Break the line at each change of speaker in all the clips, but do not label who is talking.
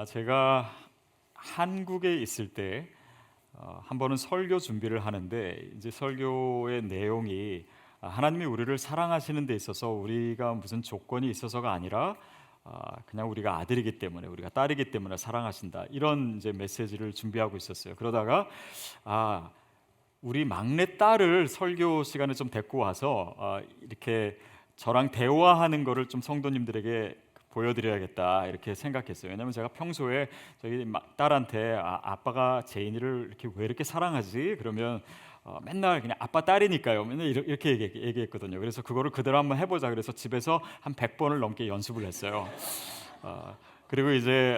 제가 한국에 있을 때 한 번은 설교 준비를 하는데 이제 설교의 내용이 하나님이 우리를 사랑하시는 데 있어서 우리가 무슨 조건이 있어서가 아니라 그냥 우리가 아들이기 때문에 우리가 딸이기 때문에 사랑하신다 이런 이제 메시지를 준비하고 있었어요. 그러다가 우리 막내 딸을 설교 시간에 좀 데리고 와서 이렇게 저랑 대화하는 거를 좀 성도님들에게 보여드려야겠다 이렇게 생각했어요. 왜냐하면 제가 평소에 저희 딸한테 아빠가 제인이를 이렇게 왜 이렇게 사랑하지? 그러면 맨날 그냥 아빠 딸이니까요. 맨날 이렇게 얘기했거든요. 그래서 그거를 그대로 한번 해보자. 그래서 집에서 한 100번을 넘게 연습을 했어요. 그리고 이제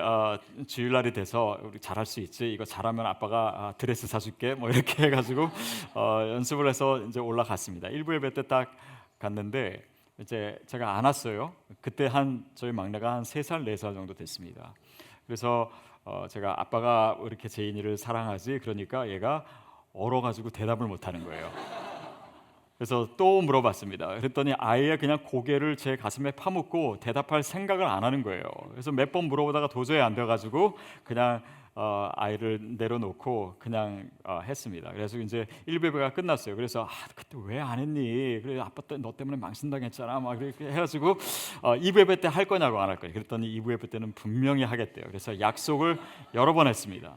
주일날이 돼서 우리 잘할 수 있지. 이거 잘하면 아빠가 드레스 사줄게. 뭐 이렇게 해가지고 연습을 해서 이제 올라갔습니다. 1부 예배 때 딱 갔는데 이제 제가 안 왔어요. 그때 저희 막내가 한 3살, 4살 정도 됐습니다. 그래서 제가 아빠가 왜 이렇게 제인이를 사랑하지? 그러니까 얘가 얼어가지고 대답을 못하는 거예요. 그래서 또 물어봤습니다. 그랬더니 아예 그냥 고개를 제 가슴에 파묻고 대답할 생각을 안 하는 거예요. 그래서 몇 번 물어보다가 도저히 안 돼가지고 그냥 아이를 내려놓고 그냥 했습니다. 그래서 이제 1배가 끝났어요. 그래서 그때 왜 안 했니? 그래 아빠 너 때문에 망신당했잖아. 막 이렇게 해가지고 2부 때 할 거냐고 안 할 거예요. 그랬더니 2부 때는 분명히 하겠대요. 그래서 약속을 여러 번 했습니다.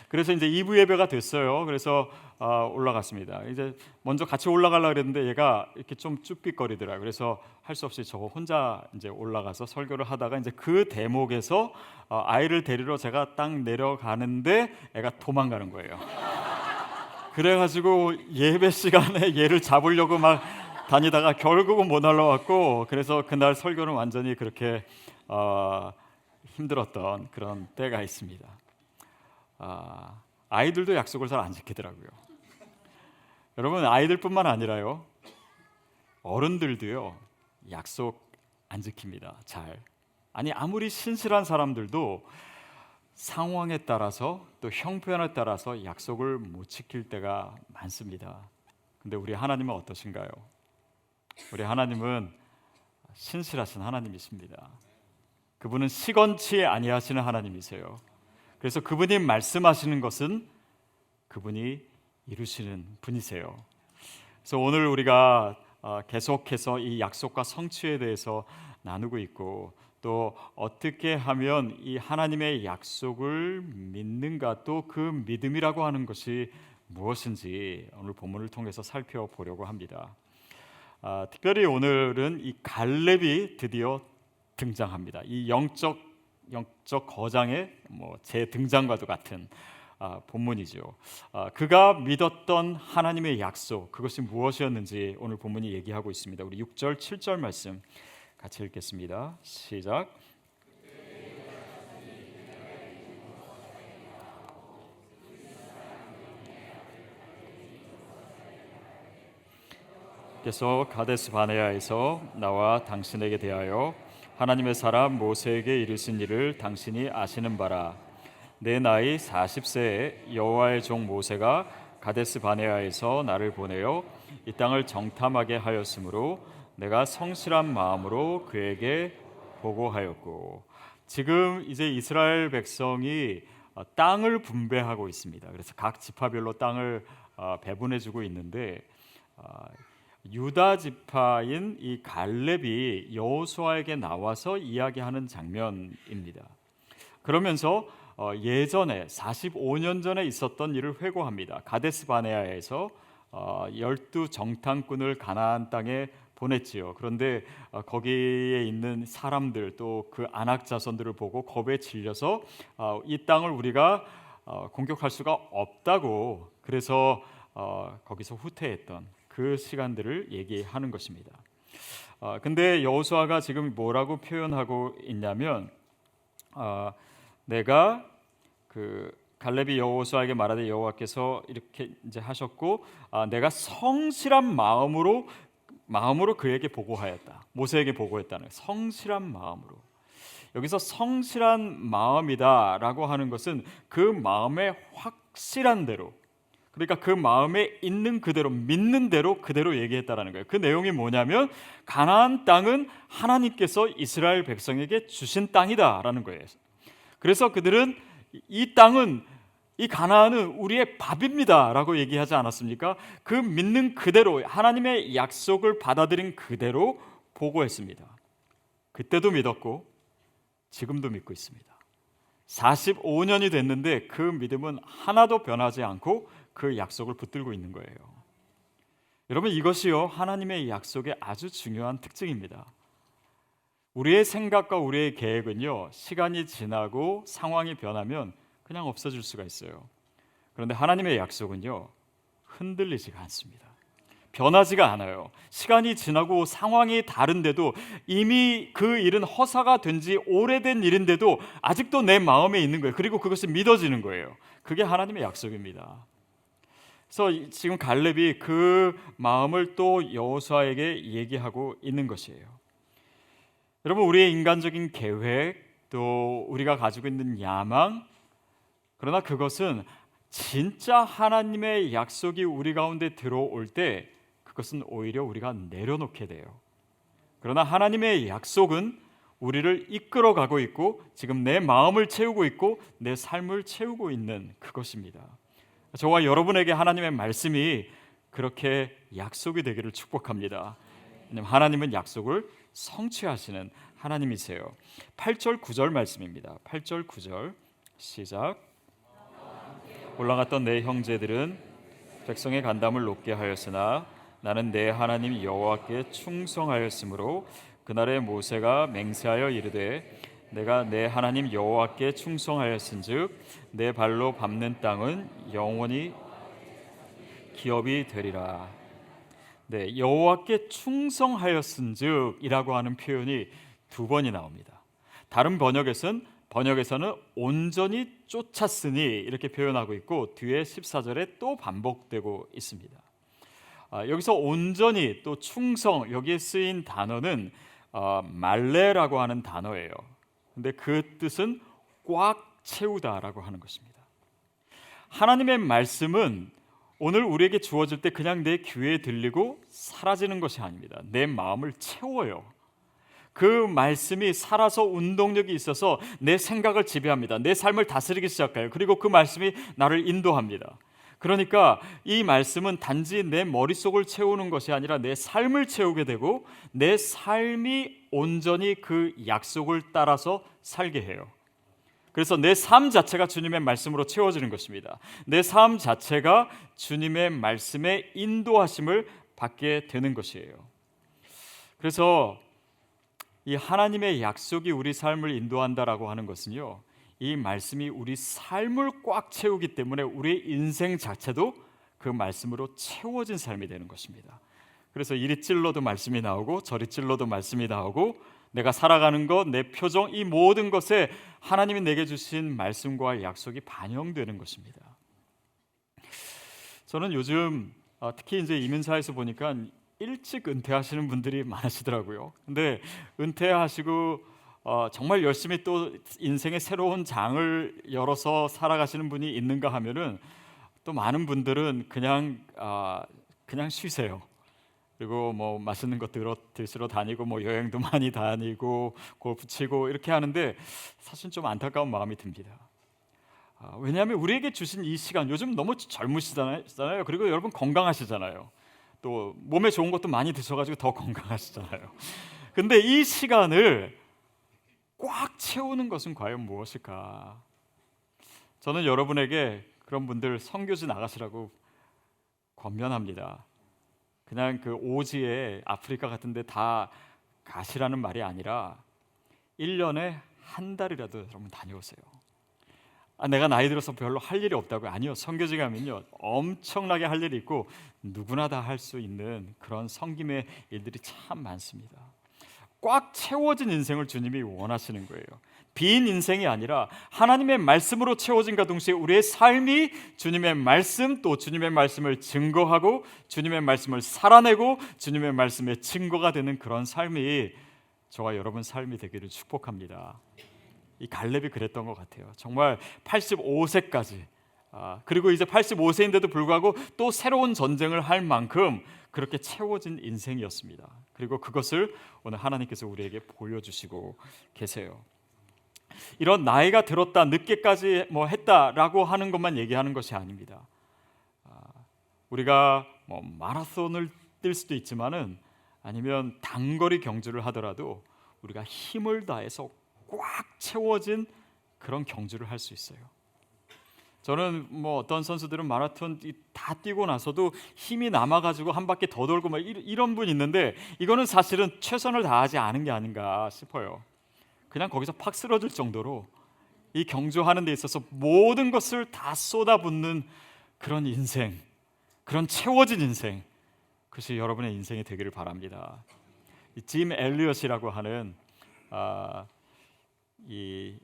그래서 이제 2부 예배가 됐어요. 그래서 올라갔습니다. 이제 먼저 같이 올라가려고 그랬는데 얘가 이렇게 좀 쭈삣거리더라고요. 그래서 할 수 없이 저 혼자 이제 올라가서 설교를 하다가 이제 그 대목에서 아이를 데리러 제가 딱 내려가는데 애가 도망가는 거예요. 그래가지고 예배 시간에 얘를 잡으려고 막 다니다가 결국은 못 올라왔고, 그래서 그날 설교는 완전히 그렇게 힘들었던 그런 때가 있습니다. 아이들도 약속을 잘 안 지키더라고요. 여러분, 아이들뿐만 아니라요, 어른들도요 약속 안 지킵니다. 잘. 아무리 신실한 사람들도 상황에 따라서 또 형편에 따라서 약속을 못 지킬 때가 많습니다. 근데 우리 하나님은 어떠신가요? 우리 하나님은 신실하신 하나님이십니다. 그분은 시건치 아니하시는 하나님이세요. 그래서 그분이 말씀하시는 것은 그분이 이루시는 분이세요. 그래서 오늘 우리가 계속해서 이 약속과 성취에 대해서 나누고 있고, 또 어떻게 하면 이 하나님의 약속을 믿는가, 또 그 믿음이라고 하는 것이 무엇인지 오늘 본문을 통해서 살펴보려고 합니다. 특별히 오늘은 이 갈렙이 드디어 등장합니다. 이 영적 거장의 재등장과도 같은 본문이죠. 그가 믿었던 하나님의 약속, 그것이 무엇이었는지 오늘 본문이 얘기하고 있습니다. 우리 6절, 7절 말씀 같이 읽겠습니다. 시작. 께서 가데스 바네아에서 나와 당신에게 대하여 하나님의 사람 모세에게 이르신 일을 당신이 아시는 바라. 내 나이 40세에 여호와의 종 모세가 가데스 바네아에서 나를 보내어 이 땅을 정탐하게 하였으므로 내가 성실한 마음으로 그에게 보고하였고. 지금 이제 이스라엘 백성이 땅을 분배하고 있습니다. 그래서 각 지파별로 땅을 배분해주고 있는데 유다 지파인 이 갈렙이 여호수아에게 나와서 이야기하는 장면입니다. 그러면서 예전에 45년 전에 있었던 일을 회고합니다. 가데스 바네아에서 12 정탐꾼을 가나안 땅에 보냈지요. 그런데 거기에 있는 사람들, 또 그 안악 자손들을 보고 겁에 질려서 이 땅을 우리가 공격할 수가 없다고, 그래서 거기서 후퇴했던 그 시간들을 얘기하는 것입니다. 근데 여호수아가 지금 뭐라고 표현하고 있냐면 내가 갈렙이 여호수아에게 말하되 여호와께서 이렇게 이제 하셨고 내가 성실한 마음으로 그에게 보고하였다. 모세에게 보고했다는 성실한 마음으로. 여기서 성실한 마음이다라고 하는 것은 그 마음의 확실한 대로, 그러니까 그 마음에 있는 그대로, 믿는 대로 그대로 얘기했다라는 거예요. 그 내용이 뭐냐면 가나안 땅은 하나님께서 이스라엘 백성에게 주신 땅이다라는 거예요. 그래서 그들은 이 땅은, 이 가나안은 우리의 밥입니다 라고 얘기하지 않았습니까? 그 믿는 그대로, 하나님의 약속을 받아들인 그대로 보고했습니다. 그때도 믿었고 지금도 믿고 있습니다. 45년이 됐는데 그 믿음은 하나도 변하지 않고 그 약속을 붙들고 있는 거예요. 여러분, 이것이요 하나님의 약속의 아주 중요한 특징입니다. 우리의 생각과 우리의 계획은요 시간이 지나고 상황이 변하면 그냥 없어질 수가 있어요. 그런데 하나님의 약속은요 흔들리지가 않습니다. 변하지가 않아요. 시간이 지나고 상황이 다른데도, 이미 그 일은 허사가 된 지 오래된 일인데도 아직도 내 마음에 있는 거예요. 그리고 그것이 믿어지는 거예요. 그게 하나님의 약속입니다. 그래서 지금 갈렙이 그 마음을 또 여호수아에게 얘기하고 있는 것이에요. 여러분, 우리의 인간적인 계획, 또 우리가 가지고 있는 야망, 그러나 그것은 진짜 하나님의 약속이 우리 가운데 들어올 때 그것은 오히려 우리가 내려놓게 돼요. 그러나 하나님의 약속은 우리를 이끌어가고 있고 지금 내 마음을 채우고 있고 내 삶을 채우고 있는 그것입니다. 저와 여러분에게 하나님의 말씀이 그렇게 약속이 되기를 축복합니다. 왜냐하면 하나님은 약속을 성취하시는 하나님이세요. 8절 9절 말씀입니다. 8절 9절 시작. 올라갔던 내 형제들은 백성의 간담을 높게 하였으나 나는 내 하나님 여호와께 충성하였으므로 그날에 모세가 맹세하여 이르되 내가 내 하나님 여호와께 충성하였은즉 내 발로 밟는 땅은 영원히 기업이 되리라. 네, 여호와께 충성하였은즉이라고 하는 표현이 두 번이 나옵니다. 다른 번역에서는 온전히 쫓았으니 이렇게 표현하고 있고 뒤에 14절에 또 반복되고 있습니다. 여기서 온전히 또 충성, 여기에 쓰인 단어는 말레라고 하는 단어예요. 근데 그 뜻은 꽉 채우다라고 하는 것입니다. 하나님의 말씀은 오늘 우리에게 주어질 때 그냥 내 귀에 들리고 사라지는 것이 아닙니다. 내 마음을 채워요. 그 말씀이 살아서 운동력이 있어서 내 생각을 지배합니다. 내 삶을 다스리기 시작해요. 그리고 그 말씀이 나를 인도합니다. 그러니까 이 말씀은 단지 내 머릿속을 채우는 것이 아니라 내 삶을 채우게 되고 내 삶이 온전히 그 약속을 따라서 살게 해요. 그래서 내 삶 자체가 주님의 말씀으로 채워지는 것입니다. 내 삶 자체가 주님의 말씀에 인도하심을 받게 되는 것이에요. 그래서 이 하나님의 약속이 우리 삶을 인도한다라고 하는 것은요, 이 말씀이 우리 삶을 꽉 채우기 때문에 우리의 인생 자체도 그 말씀으로 채워진 삶이 되는 것입니다. 그래서 이리 찔러도 말씀이 나오고 저리 찔러도 말씀이 나오고 내가 살아가는 것, 내 표정, 이 모든 것에 하나님이 내게 주신 말씀과 약속이 반영되는 것입니다. 저는 요즘 특히 이제 이민사에서 보니까 일찍 은퇴하시는 분들이 많으시더라고요. 근데 은퇴하시고 정말 열심히 또 인생의 새로운 장을 열어서 살아가시는 분이 있는가 하면은 또 많은 분들은 그냥 쉬세요. 그리고 뭐 맛있는 거 드시러 다니고 뭐 여행도 많이 다니고 골프 치고 이렇게 하는데 사실 좀 안타까운 마음이 듭니다. 왜냐하면 우리에게 주신 이 시간, 요즘 너무 젊으시잖아요. 그리고 여러분 건강하시잖아요. 또 몸에 좋은 것도 많이 드셔가지고 더 건강하시잖아요. 근데 이 시간을 꽉 채우는 것은 과연 무엇일까? 저는 여러분에게 그런 분들 선교지 나가시라고 권면합니다. 그냥 그 오지에 아프리카 같은 데 다 가시라는 말이 아니라 1년에 한 달이라도 여러분 다녀오세요. 내가 나이 들어서 별로 할 일이 없다고요? 아니요. 선교지 가면요 엄청나게 할 일이 있고 누구나 다 할 수 있는 그런 섬김의 일들이 참 많습니다. 꽉 채워진 인생을 주님이 원하시는 거예요. 빈 인생이 아니라 하나님의 말씀으로 채워진과 동시에 우리의 삶이 주님의 말씀, 또 주님의 말씀을 증거하고 주님의 말씀을 살아내고 주님의 말씀의 증거가 되는 그런 삶이 저와 여러분 삶이 되기를 축복합니다. 이 갈렙이 그랬던 것 같아요. 정말 85세까지 그리고 이제 85세인데도 불구하고 또 새로운 전쟁을 할 만큼 그렇게 채워진 인생이었습니다. 그리고 그것을 오늘 하나님께서 우리에게 보여주시고 계세요. 이런 나이가 들었다, 늦게까지 뭐 했다라고 하는 것만 얘기하는 것이 아닙니다. 우리가 뭐 마라톤을 뛸 수도 있지만은 아니면 단거리 경주를 하더라도 우리가 힘을 다해서 꽉 채워진 그런 경주를 할 수 있어요. 저는 뭐 어떤 선수들은 마라톤 다 뛰고 나서도 힘이 남아가지고 한 바퀴 더 돌고 막 이런 분 있는데, 이거는 사실은 최선을 다하지 않은 게 아닌가 싶어요. 그냥 거기서 팍 쓰러질 정도로 이 경주하는 데 있어서 모든 것을 다 쏟아붓는 그런 인생, 그런 채워진 인생, 그것이 여러분의 인생이 되기를 바랍니다. 짐 엘리엇이라고 하는 이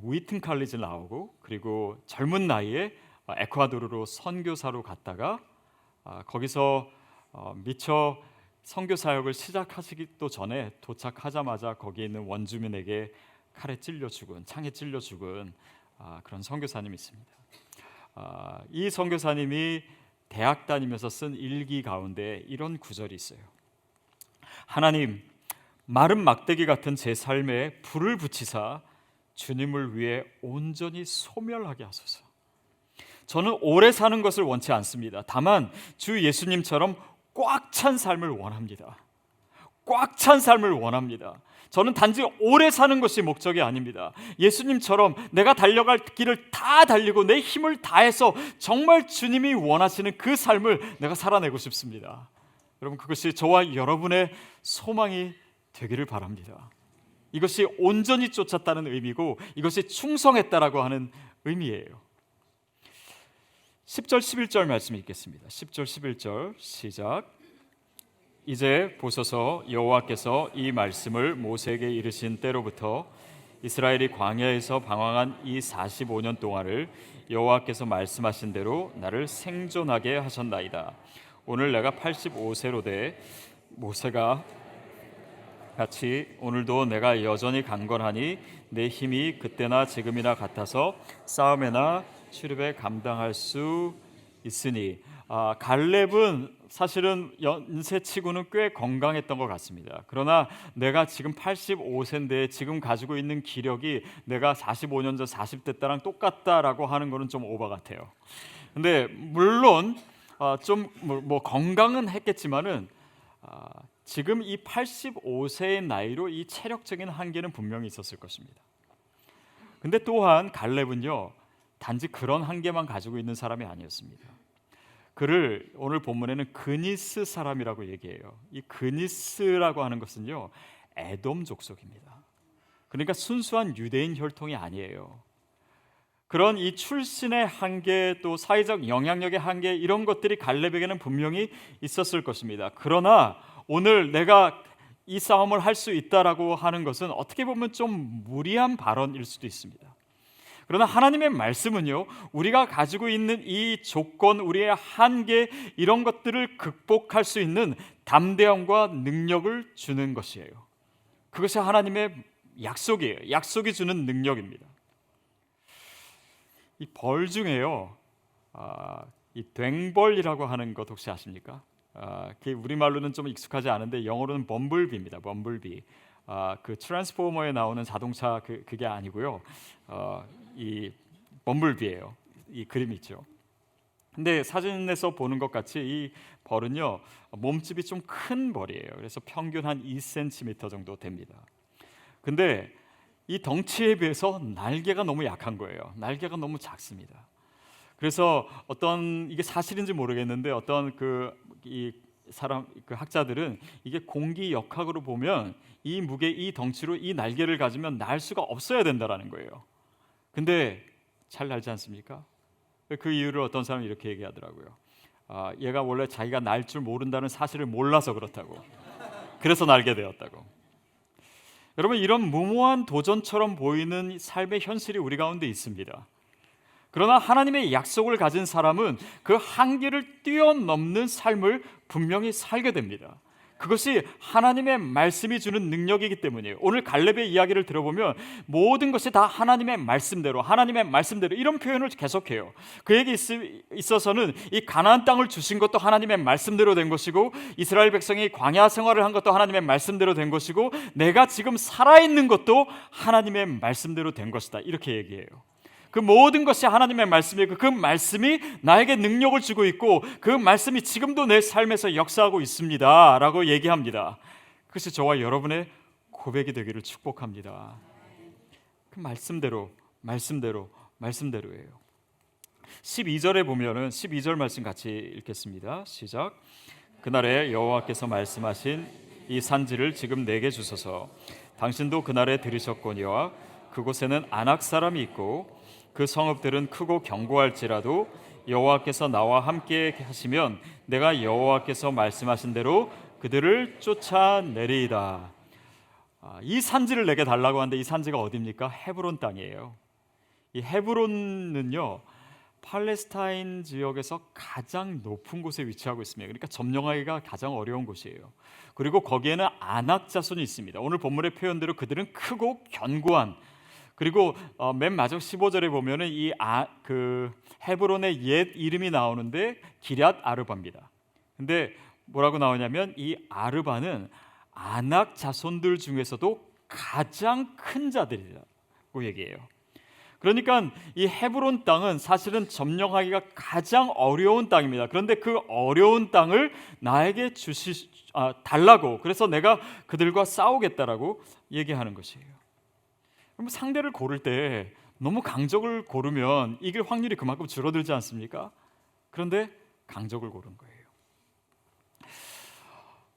위튼 칼리지 나오고, 그리고 젊은 나이에 에콰도르로 선교사로 갔다가 거기서 미처 선교 사역을 시작하시기도 전에 도착하자마자 거기에 있는 원주민에게 칼에 찔려 죽은, 창에 찔려 죽은 그런 선교사님이 있습니다. 이 선교사님이 대학 다니면서 쓴 일기 가운데 이런 구절이 있어요. 하나님, 마른 막대기 같은 제 삶에 불을 붙이사 주님을 위해 온전히 소멸하게 하소서. 저는 오래 사는 것을 원치 않습니다. 다만 주 예수님처럼 꽉 찬 삶을 원합니다. 꽉 찬 삶을 원합니다. 저는 단지 오래 사는 것이 목적이 아닙니다. 예수님처럼 내가 달려갈 길을 다 달리고 내 힘을 다해서 정말 주님이 원하시는 그 삶을 내가 살아내고 싶습니다. 여러분, 그것이 저와 여러분의 소망이 되기를 바랍니다. 이것이 온전히 쫓았다는 의미고, 이것이 충성했다라고 하는 의미예요. 10절 11절 말씀 읽겠습니다. 10절 11절 시작. 이제 보소서, 여호와께서 이 말씀을 모세에게 이르신 때로부터 이스라엘이 광야에서 방황한 이 45년 동안을 여호와께서 말씀하신 대로 나를 생존하게 하셨나이다. 오늘 내가 85세로 돼 모세가 같이 오늘도 내가 여전히 강건하니 내 힘이 그때나 지금이나 같아서 싸움에나 출입에 감당할 수 있으니. 갈렙은 사실은 연세치고는 꽤 건강했던 것 같습니다. 그러나 내가 지금 85세인데 지금 가지고 있는 기력이 내가 45년 전 40대 때랑 똑같다라고 하는 거는 좀 오바 같아요. 근데 물론 좀 뭐 건강은 했겠지만은 지금 이 85세의 나이로 이 체력적인 한계는 분명히 있었을 것입니다. 근데 또한 갈렙은요, 단지 그런 한계만 가지고 있는 사람이 아니었습니다. 그를 오늘 본문에는 그니스 사람이라고 얘기해요. 이 그니스라고 하는 것은요, 에돔 족속입니다. 그러니까 순수한 유대인 혈통이 아니에요. 그런 이 출신의 한계, 또 사회적 영향력의 한계, 이런 것들이 갈렙에게는 분명히 있었을 것입니다. 그러나 오늘 내가 이 싸움을 할 수 있다라고 하는 것은 어떻게 보면 좀 무리한 발언일 수도 있습니다. 그러나 하나님의 말씀은요, 우리가 가지고 있는 이 조건, 우리의 한계, 이런 것들을 극복할 수 있는 담대함과 능력을 주는 것이에요. 그것이 하나님의 약속이에요. 약속이 주는 능력입니다. 이 벌 중에요, 이 괭벌이라고 하는 것 혹시 아십니까? 우리말로는 좀 익숙하지 않은데 영어로는 범블비입니다. 범블비. 그 트랜스포머에 나오는 자동차 그게 아니고요. 이 범블비예요. 이 그림 있죠. 근데 사진에서 보는 것 같이 이 벌은요, 몸집이 좀 큰 벌이에요. 그래서 평균 한 2cm 정도 됩니다. 근데 이 덩치에 비해서 날개가 너무 약한 거예요. 날개가 너무 작습니다. 그래서 어떤, 이게 사실인지 모르겠는데 어떤 이 사람 학자들은 이게 공기 역학으로 보면 이 무게, 이 덩치로 이 날개를 가지면 날 수가 없어야 된다라는 거예요. 근데 잘 날지 않습니까? 그 이유를 어떤 사람이 이렇게 얘기하더라고요. 얘가 원래 자기가 날 줄 모른다는 사실을 몰라서 그렇다고. 그래서 날게 되었다고. 여러분, 이런 무모한 도전처럼 보이는 삶의 현실이 우리 가운데 있습니다. 그러나 하나님의 약속을 가진 사람은 그 한계를 뛰어넘는 삶을 분명히 살게 됩니다. 그것이 하나님의 말씀이 주는 능력이기 때문이에요. 오늘 갈렙의 이야기를 들어보면 모든 것이 다 하나님의 말씀대로 이런 표현을 계속해요. 그에게 있어서는 이 가나안 땅을 주신 것도 하나님의 말씀대로 된 것이고, 이스라엘 백성이 광야 생활을 한 것도 하나님의 말씀대로 된 것이고, 내가 지금 살아있는 것도 하나님의 말씀대로 된 것이다, 이렇게 얘기해요. 그 모든 것이 하나님의 말씀이고, 그 말씀이 나에게 능력을 주고 있고, 그 말씀이 지금도 내 삶에서 역사하고 있습니다 라고 얘기합니다. 그것이 저와 여러분의 고백이 되기를 축복합니다. 그 말씀대로예요. 12절에 보면은 12절 말씀 같이 읽겠습니다. 시작. 그날에 여호와께서 말씀하신 이 산지를 지금 내게 주소서. 당신도 그날에 들으셨거니와 그곳에는 아낙 사람이 있고 그 성읍들은 크고 견고할지라도 여호와께서 나와 함께 하시면 내가 여호와께서 말씀하신 대로 그들을 쫓아내리이다. 이 산지를 내게 달라고 하는데, 이 산지가 어디입니까? 헤브론 땅이에요. 이 헤브론은요, 팔레스타인 지역에서 가장 높은 곳에 위치하고 있습니다. 그러니까 점령하기가 가장 어려운 곳이에요. 그리고 거기에는 아낙 자손이 있습니다. 오늘 본문의 표현대로 그들은 크고 견고한, 그리고 맨 마지막 15절에 보면은 그 헤브론의 옛 이름이 나오는데 기럇 아르바입니다. 근데 뭐라고 나오냐면 이 아르바는 아낙 자손들 중에서도 가장 큰 자들이라고 얘기해요. 그러니까 이 헤브론 땅은 사실은 점령하기가 가장 어려운 땅입니다. 그런데 그 어려운 땅을 나에게 달라고, 그래서 내가 그들과 싸우겠다라고 얘기하는 것이에요. 그럼 상대를 고를 때 너무 강적을 고르면 이길 확률이 그만큼 줄어들지 않습니까? 그런데 강적을 고른 거예요.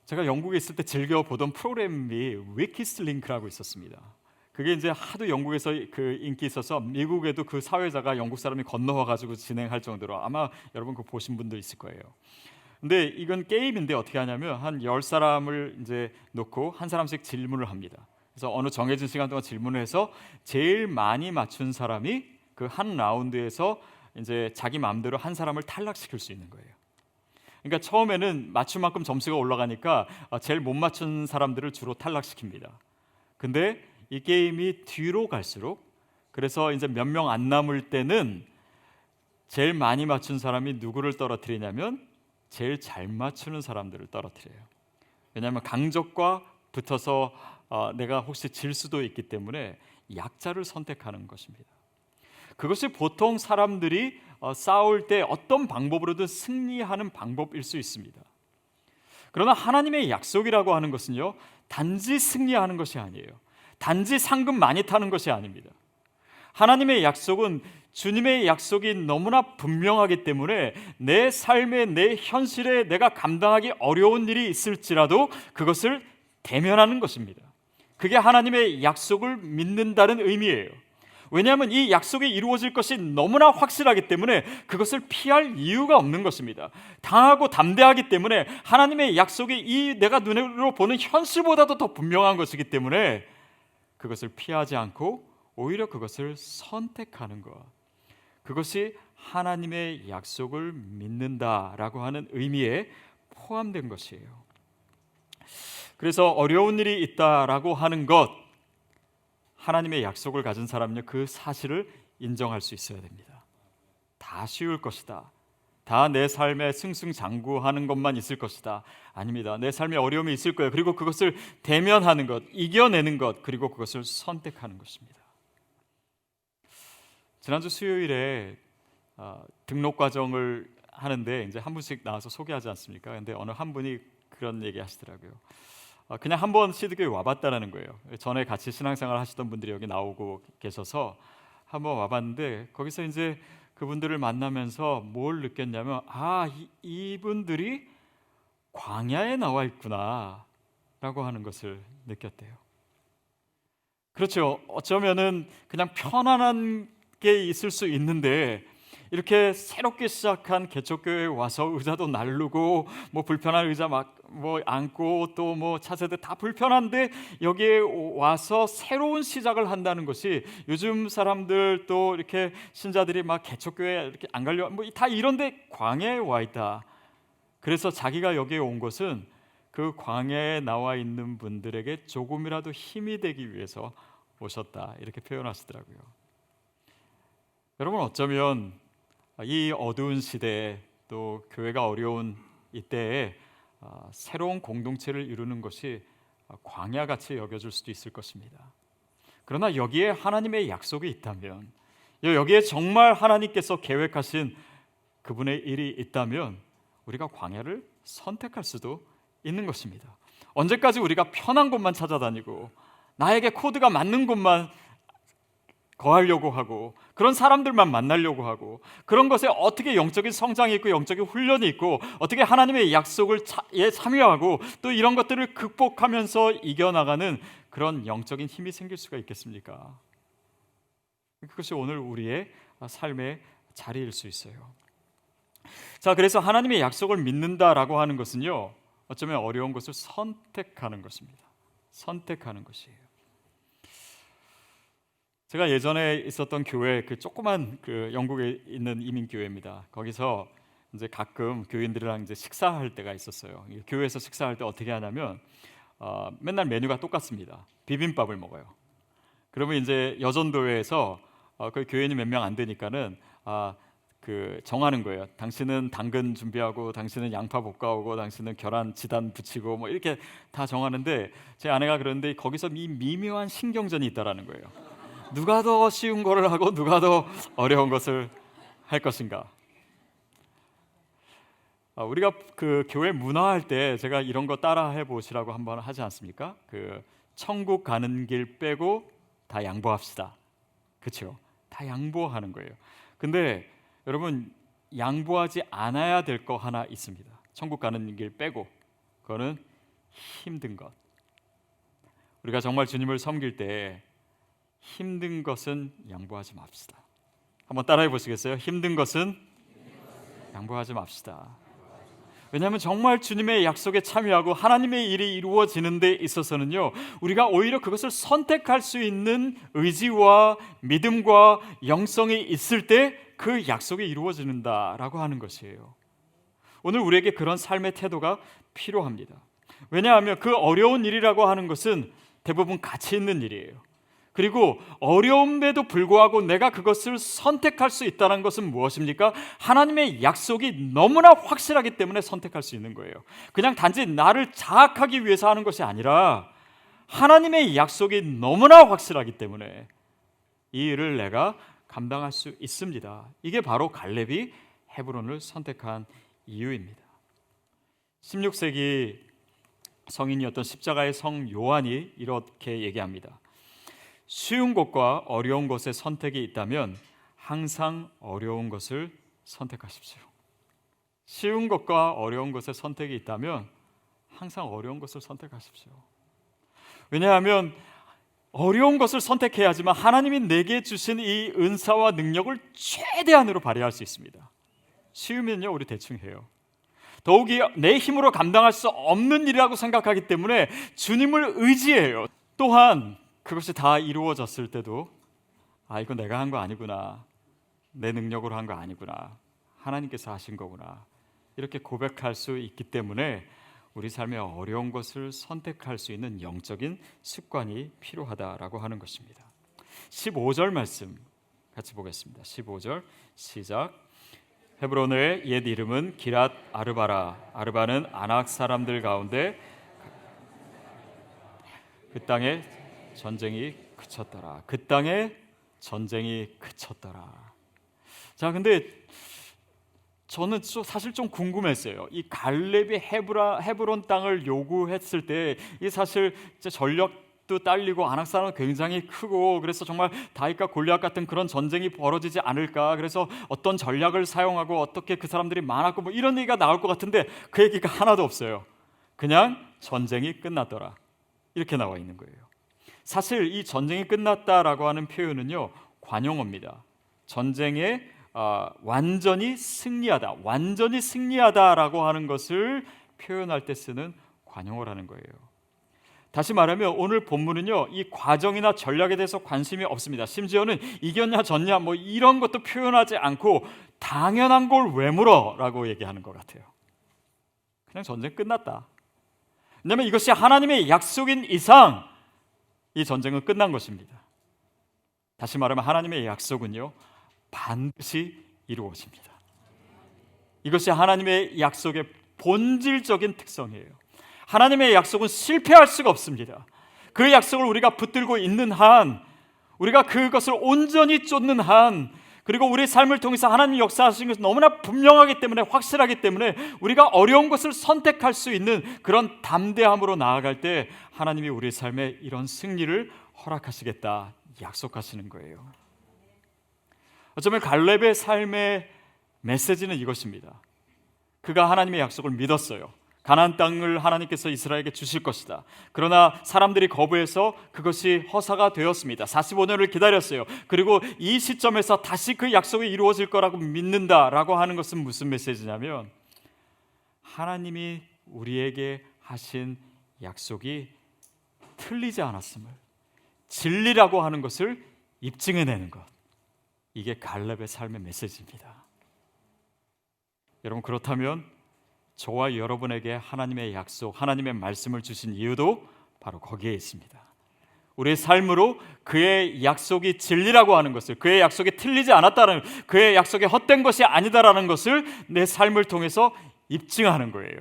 제가 영국에 있을 때 즐겨 보던 프로그램이 위키스 링크라고 있었습니다. 그게 이제 하도 영국에서 그 인기 있어서 미국에도 그 사회자가 영국 사람이 건너와 가지고 진행할 정도로, 아마 여러분 그거 보신 분도 있을 거예요. 근데 이건 게임인데 어떻게 하냐면 한 10사람을 이제 놓고 한 사람씩 질문을 합니다. 그래서 어느 정해진 시간 동안 질문을 해서 제일 많이 맞춘 사람이 그 한 라운드에서 이제 자기 마음대로 한 사람을 탈락시킬 수 있는 거예요. 그러니까 처음에는 맞춘 만큼 점수가 올라가니까 제일 못 맞춘 사람들을 주로 탈락시킵니다. 근데 이 게임이 뒤로 갈수록, 그래서 이제 몇 명 안 남을 때는 제일 많이 맞춘 사람이 누구를 떨어뜨리냐면 제일 잘 맞추는 사람들을 떨어뜨려요. 왜냐하면 강적과 붙어서 내가 혹시 질 수도 있기 때문에 약자를 선택하는 것입니다. 그것이 보통 사람들이 싸울 때 어떤 방법으로든 승리하는 방법일 수 있습니다. 그러나 하나님의 약속이라고 하는 것은요, 단지 승리하는 것이 아니에요. 단지 상금 많이 타는 것이 아닙니다. 하나님의 약속은, 주님의 약속이 너무나 분명하기 때문에 내 삶에, 내 현실에 내가 감당하기 어려운 일이 있을지라도 그것을 대면하는 것입니다. 그게 하나님의 약속을 믿는다는 의미예요. 왜냐하면 이 약속이 이루어질 것이 너무나 확실하기 때문에 그것을 피할 이유가 없는 것입니다. 당하고 담대하기 때문에 하나님의 약속이 이 내가 눈으로 보는 현실보다도 더 분명한 것이기 때문에 그것을 피하지 않고 오히려 그것을 선택하는 것, 그것이 하나님의 약속을 믿는다라고 하는 의미에 포함된 것이에요. 그래서 어려운 일이 있다라고 하는 것, 하나님의 약속을 가진 사람은요, 그 사실을 인정할 수 있어야 됩니다. 다 쉬울 것이다, 다 내 삶에 승승장구하는 것만 있을 것이다, 아닙니다. 내 삶에 어려움이 있을 거예요. 그리고 그것을 대면하는 것, 이겨내는 것, 그리고 그것을 선택하는 것입니다. 지난주 수요일에 등록 과정을 하는데 이제 한 분씩 나와서 소개하지 않습니까? 근데 어느 한 분이 그런 얘기 하시더라고요. 그냥 한번 시드교회 와봤다라는 거예요. 전에 같이 신앙생활 하시던 분들이 여기 나오고 계셔서 한번 와봤는데, 거기서 이제 그분들을 만나면서 뭘 느꼈냐면, 이분들이 광야에 나와 있구나 라고 하는 것을 느꼈대요. 그렇죠. 어쩌면은 그냥 편안한 게 있을 수 있는데, 이렇게 새롭게 시작한 개척교회에 와서 의자도 날르고 뭐 불편한 의자 막 뭐 앉고 또 뭐 차세대 다 불편한데 여기에 와서 새로운 시작을 한다는 것이, 요즘 사람들 또 이렇게 신자들이 막 개척교회 이렇게 안 가려 뭐 다 이런데 광야에 와 있다. 그래서 자기가 여기에 온 것은 그 광야에 나와 있는 분들에게 조금이라도 힘이 되기 위해서 오셨다, 이렇게 표현하시더라고요. 여러분, 어쩌면 이 어두운 시대에, 또 교회가 어려운 이때에 새로운 공동체를 이루는 것이 광야같이 여겨질 수도 있을 것입니다. 그러나 여기에 하나님의 약속이 있다면, 여기에 정말 하나님께서 계획하신 그분의 일이 있다면 우리가 광야를 선택할 수도 있는 것입니다. 언제까지 우리가 편한 곳만 찾아다니고 나에게 코드가 맞는 곳만 거하려고 하고, 그런 사람들만 만나려고 하고, 그런 것에 어떻게 영적인 성장이 있고 영적인 훈련이 있고 어떻게 하나님의 약속을 참여하고 또 이런 것들을 극복하면서 이겨나가는 그런 영적인 힘이 생길 수가 있겠습니까? 그것이 오늘 우리의 삶의 자리일 수 있어요. 자, 그래서 하나님의 약속을 믿는다라고 하는 것은요, 어쩌면 어려운 것을 선택하는 것입니다. 선택하는 것이에요. 제가 예전에 있었던 교회, 그 조그만 그 영국에 있는 이민 교회입니다. 거기서 이제 가끔 교인들이랑 이제 식사할 때가 있었어요. 교회에서 식사할 때 어떻게 하냐면 맨날 메뉴가 똑같습니다. 비빔밥을 먹어요. 그러면 이제 여전도회에서 그 교인이 몇 명 안 되니까는 그 정하는 거예요. 당신은 당근 준비하고, 당신은 양파 볶아오고, 당신은 계란 지단 부치고, 뭐 이렇게 다 정하는데, 제 아내가 그러는데 거기서 이 미묘한 신경전이 있다라는 거예요. 누가 더 쉬운 거를 하고 누가 더 어려운 것을 할 것인가. 우리가 그 교회 문화할 때 제가 이런 거 따라 해보시라고 한번 하지 않습니까? 그 천국 가는 길 빼고 다 양보합시다. 그렇죠? 다 양보하는 거예요. 근데 여러분, 양보하지 않아야 될 거 하나 있습니다. 천국 가는 길 빼고, 그거는 힘든 것. 우리가 정말 주님을 섬길 때 힘든 것은 양보하지 맙시다. 한번 따라해 보시겠어요? 힘든 것은 양보하지 맙시다. 왜냐하면 정말 주님의 약속에 참여하고 하나님의 일이 이루어지는 데 있어서는요, 우리가 오히려 그것을 선택할 수 있는 의지와 믿음과 영성이 있을 때 그 약속이 이루어진다라고 하는 것이에요. 오늘 우리에게 그런 삶의 태도가 필요합니다. 왜냐하면 그 어려운 일이라고 하는 것은 대부분 가치 있는 일이에요. 그리고 어려움에도 불구하고 내가 그것을 선택할 수 있다는 것은 무엇입니까? 하나님의 약속이 너무나 확실하기 때문에 선택할 수 있는 거예요. 그냥 단지 나를 자학하기 위해서 하는 것이 아니라 하나님의 약속이 너무나 확실하기 때문에 이 일을 내가 감당할 수 있습니다. 이게 바로 갈렙이 헤브론을 선택한 이유입니다. 16세기 성인이었던 십자가의 성 요한이 이렇게 얘기합니다. 쉬운 것과 어려운 것의 선택이 있다면 항상 어려운 것을 선택하십시오. 쉬운 것과 어려운 것의 선택이 있다면 항상 어려운 것을 선택하십시오. 왜냐하면 어려운 것을 선택해야지만 하나님이 내게 주신 이 은사와 능력을 최대한으로 발휘할 수 있습니다. 쉬우면요, 우리 대충 해요. 더욱이 내 힘으로 감당할 수 없는 일이라고 생각하기 때문에 주님을 의지해요. 또한 그것이 다 이루어졌을 때도 이거 내가 한 거 아니구나, 내 능력으로 한 거 아니구나, 하나님께서 하신 거구나, 이렇게 고백할 수 있기 때문에 우리 삶의 어려운 것을 선택할 수 있는 영적인 습관이 필요하다라고 하는 것입니다. 15절 말씀 같이 보겠습니다. 15절 시작. 헤브론의 옛 이름은 기랏 아르바라. 아르바는 아낙 사람들 가운데 그 땅에 전쟁이 그쳤더라. 그 땅에 전쟁이 그쳤더라. 자, 근데 저는 사실 좀 궁금했어요. 이 갈렙이 헤브론 땅을 요구했을 때 이 사실 전력도 딸리고 아낙 사람은 굉장히 크고, 그래서 정말 다윗과 골리앗 같은 그런 전쟁이 벌어지지 않을까, 그래서 어떤 전략을 사용하고 어떻게 그 사람들이 많았고 뭐 이런 얘기가 나올 것 같은데 그 얘기가 하나도 없어요. 그냥 전쟁이 끝났더라, 이렇게 나와 있는 거예요. 사실 이 전쟁이 끝났다라고 하는 표현은요, 관용어입니다. 전쟁에 완전히 승리하다라고 하는 것을 표현할 때 쓰는 관용어라는 거예요. 다시 말하면 오늘 본문은요, 이 과정이나 전략에 대해서 관심이 없습니다. 심지어는 이겼냐 졌냐 뭐 이런 것도 표현하지 않고 당연한 걸 왜 물어라고 얘기하는 것 같아요. 그냥 전쟁 끝났다. 왜냐하면 이것이 하나님의 약속인 이상 이 전쟁은 끝난 것입니다. 다시 말하면 하나님의 약속은요, 반드시 이루어집니다. 이것이 하나님의 약속의 본질적인 특성이에요. 하나님의 약속은 실패할 수가 없습니다. 그 약속을 우리가 붙들고 있는 한, 우리가 그것을 온전히 쫓는 한, 그리고 우리 삶을 통해서 하나님이 역사하시는 것은 너무나 분명하기 때문에, 확실하기 때문에 우리가 어려운 것을 선택할 수 있는 그런 담대함으로 나아갈 때 하나님이 우리 삶에 이런 승리를 허락하시겠다 약속하시는 거예요. 어쩌면 갈렙의 삶의 메시지는 이것입니다. 그가 하나님의 약속을 믿었어요. 가나안 땅을 하나님께서 이스라엘에게 주실 것이다. 그러나 사람들이 거부해서 그것이 허사가 되었습니다. 45년을 기다렸어요. 그리고 이 시점에서 다시 그 약속이 이루어질 거라고 믿는다라고 하는 것은 무슨 메시지냐면, 하나님이 우리에게 하신 약속이 틀리지 않았음을, 진리라고 하는 것을 입증해내는 것, 이게 갈렙의 삶의 메시지입니다. 여러분, 그렇다면 저와 여러분에게 하나님의 약속, 하나님의 말씀을 주신 이유도 바로 거기에 있습니다. 우리의 삶으로 그의 약속이 진리라고 하는 것을, 그의 약속이 틀리지 않았다는, 그의 약속이 헛된 것이 아니다라는 것을 내 삶을 통해서 입증하는 거예요.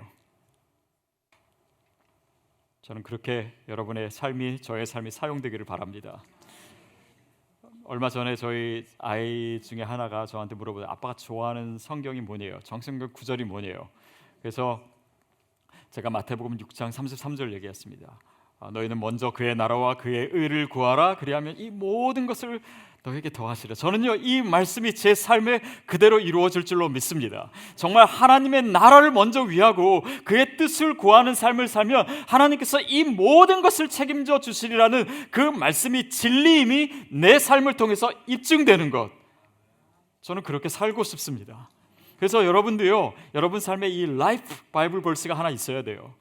저는 그렇게 여러분의 삶이, 저의 삶이 사용되기를 바랍니다. 얼마 전에 저희 아이 중에 하나가 저한테 물어보더라고요. 아빠가 좋아하는 성경이 뭐냐요? 정성경 구절이 뭐냐요? 그래서 제가 마태복음 6장 33절 얘기했습니다. 너희는 먼저 그의 나라와 그의 의를 구하라. 그리하면 이 모든 것을 너에게 더하시라. 저는요, 이 말씀이 제 삶에 그대로 이루어질 줄로 믿습니다. 정말 하나님의 나라를 먼저 위하고 그의 뜻을 구하는 삶을 살면 하나님께서 이 모든 것을 책임져 주시리라는 그 말씀이, 진리임이 내 삶을 통해서 입증되는 것, 저는 그렇게 살고 싶습니다. 그래서 여러분도요, 여러분 삶에 이 라이프 바이블 벌스가 하나 있어야 돼요.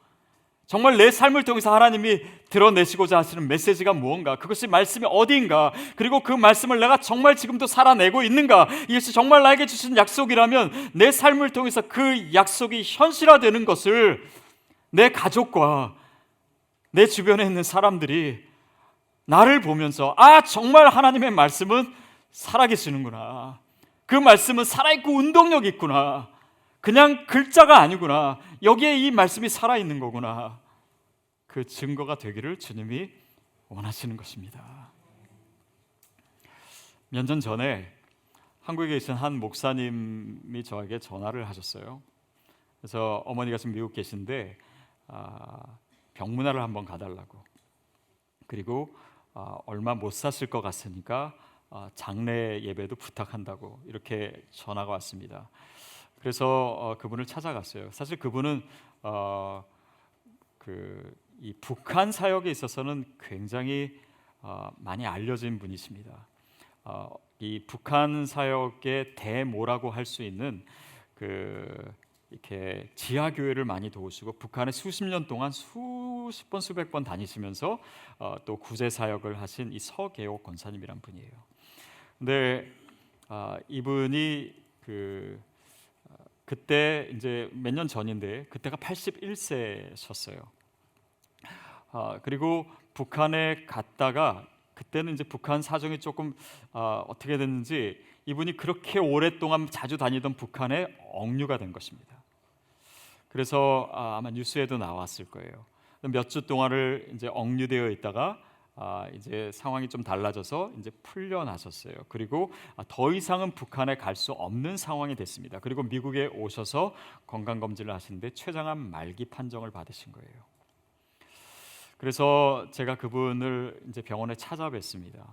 정말 내 삶을 통해서 하나님이 드러내시고자 하시는 메시지가 무언가, 그것이 말씀이 어디인가, 그리고 그 말씀을 내가 정말 지금도 살아내고 있는가, 이것이 정말 나에게 주신 약속이라면 내 삶을 통해서 그 약속이 현실화되는 것을 내 가족과 내 주변에 있는 사람들이 나를 보면서, 아, 정말 하나님의 말씀은 살아계시는구나, 그 말씀은 살아있고 운동력이 있구나, 그냥 글자가 아니구나, 여기에 이 말씀이 살아있는 거구나, 그 증거가 되기를 주님이 원하시는 것입니다. 몇 년 전에 한국에 계신 한 목사님이 저에게 전화를 하셨어요. 그래서 어머니가 지금 미국 계신데 병문안을 한번 가달라고, 그리고 얼마 못 사실 것 같으니까 장례 예배도 부탁한다고 이렇게 전화가 왔습니다. 그래서 그분을 찾아갔어요. 사실 그분은 이 북한 사역에 있어서는 굉장히 많이 알려진 분이십니다. 이 북한 사역의 대모라고 할 수 있는 이렇게 지하 교회를 많이 도우시고 북한에 수십 년 동안 수십 번 수백 번 다니시면서 또 구제 사역을 하신 이 서계옥 권사님이란 분이에요. 근데 이분이 그때 이제 몇 년 전인데 그때가 81세셨어요. 그리고 북한에 갔다가 그때는 이제 북한 사정이 조금 어떻게 됐는지 이분이 그렇게 오랫동안 자주 다니던 북한에 억류가 된 것입니다. 그래서 아마 뉴스에도 나왔을 거예요. 몇 주 동안을 이제 억류되어 있다가 이제 상황이 좀 달라져서 이제 풀려나셨어요. 그리고 더 이상은 북한에 갈 수 없는 상황이 됐습니다. 그리고 미국에 오셔서 건강 검진을 하시는데 췌장암 말기 판정을 받으신 거예요. 그래서 제가 그분을 이제 병원에 찾아뵀습니다.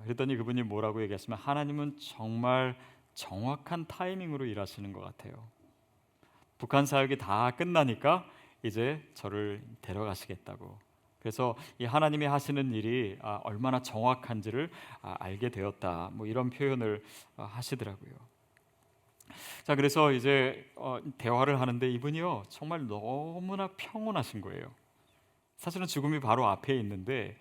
그랬더니 그분이 뭐라고 얘기하시면, 하나님은 정말 정확한 타이밍으로 일하시는 것 같아요. 북한 사역이 다 끝나니까 이제 저를 데려가시겠다고. 그래서 이 하나님이 하시는 일이 얼마나 정확한지를 알게 되었다, 뭐 이런 표현을 하시더라고요. 자, 그래서 이제 대화를 하는데 이분이요 정말 너무나 평온하신 거예요. 사실은 죽음이 바로 앞에 있는데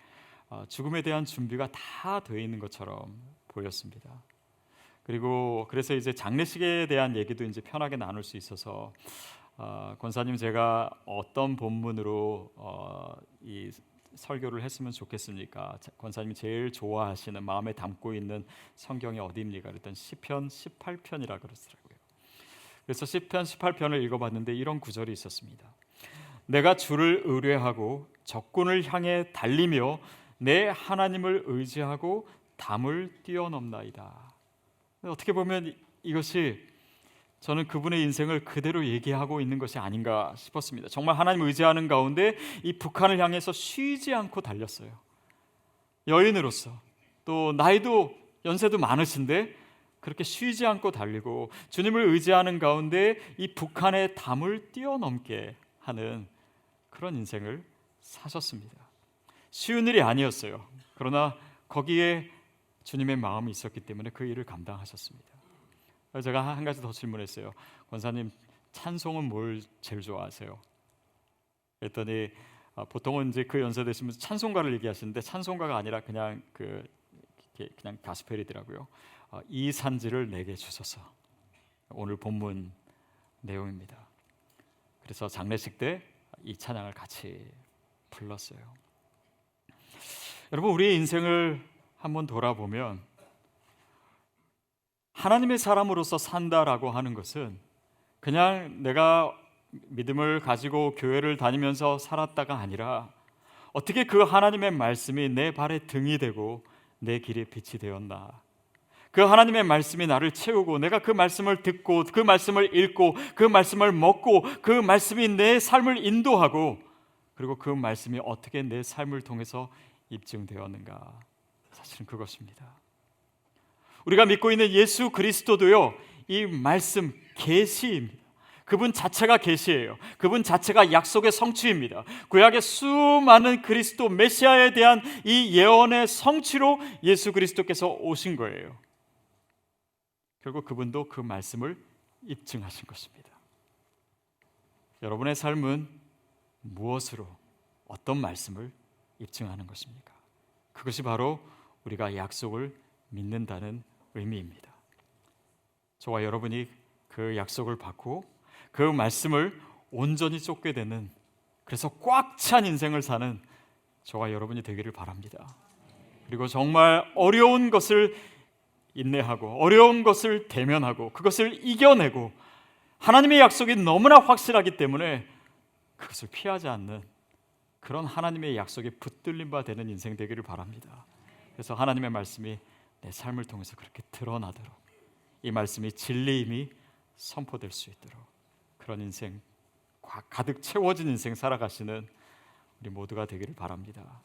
죽음에 대한 준비가 다 되어 있는 것처럼 보였습니다. 그리고 그래서 이제 장례식에 대한 얘기도 이제 편하게 나눌 수 있어서 권사님, 제가 어떤 본문으로 이 설교를 했으면 좋겠습니까? 권사님이 제일 좋아하시는, 마음에 담고 있는 성경이 어디입니까? 그랬더니 시편 18편이라 그러더라고요. 그래서 시편 18편을 읽어봤는데 이런 구절이 있었습니다. 내가 주를 의뢰하고 적군을 향해 달리며 내 하나님을 의지하고 담을 뛰어넘나이다. 어떻게 보면 이것이 저는 그분의 인생을 그대로 얘기하고 있는 것이 아닌가 싶었습니다. 정말 하나님을 의지하는 가운데 이 북한을 향해서 쉬지 않고 달렸어요. 여인으로서, 또 나이도 연세도 많으신데 그렇게 쉬지 않고 달리고 주님을 의지하는 가운데 이 북한의 담을 뛰어넘게 하는 그런 인생을 사셨습니다. 쉬운 일이 아니었어요. 그러나 거기에 주님의 마음이 있었기 때문에 그 일을 감당하셨습니다. 제가 한 가지 더 질문했어요. 권사님, 찬송은 뭘 제일 좋아하세요? 그랬더니 보통은 이제 그 연세 되시면 찬송가를 얘기하시는데 찬송가가 아니라 그냥 그냥 가스펠이더라고요. 이 산지를 내게 주소서. 오늘 본문 내용입니다. 그래서 장례식 때 이 찬양을 같이 불렀어요. 여러분, 우리의 인생을 한번 돌아보면 하나님의 사람으로서 산다라고 하는 것은 그냥 내가 믿음을 가지고 교회를 다니면서 살았다가 아니라 어떻게 그 하나님의 말씀이 내 발의 등이 되고 내 길의 빛이 되었나, 그 하나님의 말씀이 나를 채우고 내가 그 말씀을 듣고 그 말씀을 읽고 그 말씀을 먹고 그 말씀이 내 삶을 인도하고 그리고 그 말씀이 어떻게 내 삶을 통해서 입증되었는가, 사실은 그것입니다. 우리가 믿고 있는 예수 그리스도도요, 이 말씀 계시입니다. 그분 자체가 계시예요. 그분 자체가 약속의 성취입니다. 구약의 수많은 그리스도 메시아에 대한 이 예언의 성취로 예수 그리스도께서 오신 거예요. 결국 그분도 그 말씀을 입증하신 것입니다. 여러분의 삶은 무엇으로, 어떤 말씀을 입증하는 것입니까? 그것이 바로 우리가 약속을 믿는다는 의미입니다. 저와 여러분이 그 약속을 받고 그 말씀을 온전히 쫓게 되는, 그래서 꽉 찬 인생을 사는 저와 여러분이 되기를 바랍니다. 그리고 정말 어려운 것을 인내하고 어려운 것을 대면하고 그것을 이겨내고 하나님의 약속이 너무나 확실하기 때문에 그것을 피하지 않는 그런 하나님의 약속에 붙들린 바 되는 인생 되기를 바랍니다. 그래서 하나님의 말씀이 내 삶을 통해서 그렇게 드러나도록, 이 말씀이 진리임이 선포될 수 있도록 그런 인생, 가득 채워진 인생 살아가시는 우리 모두가 되기를 바랍니다.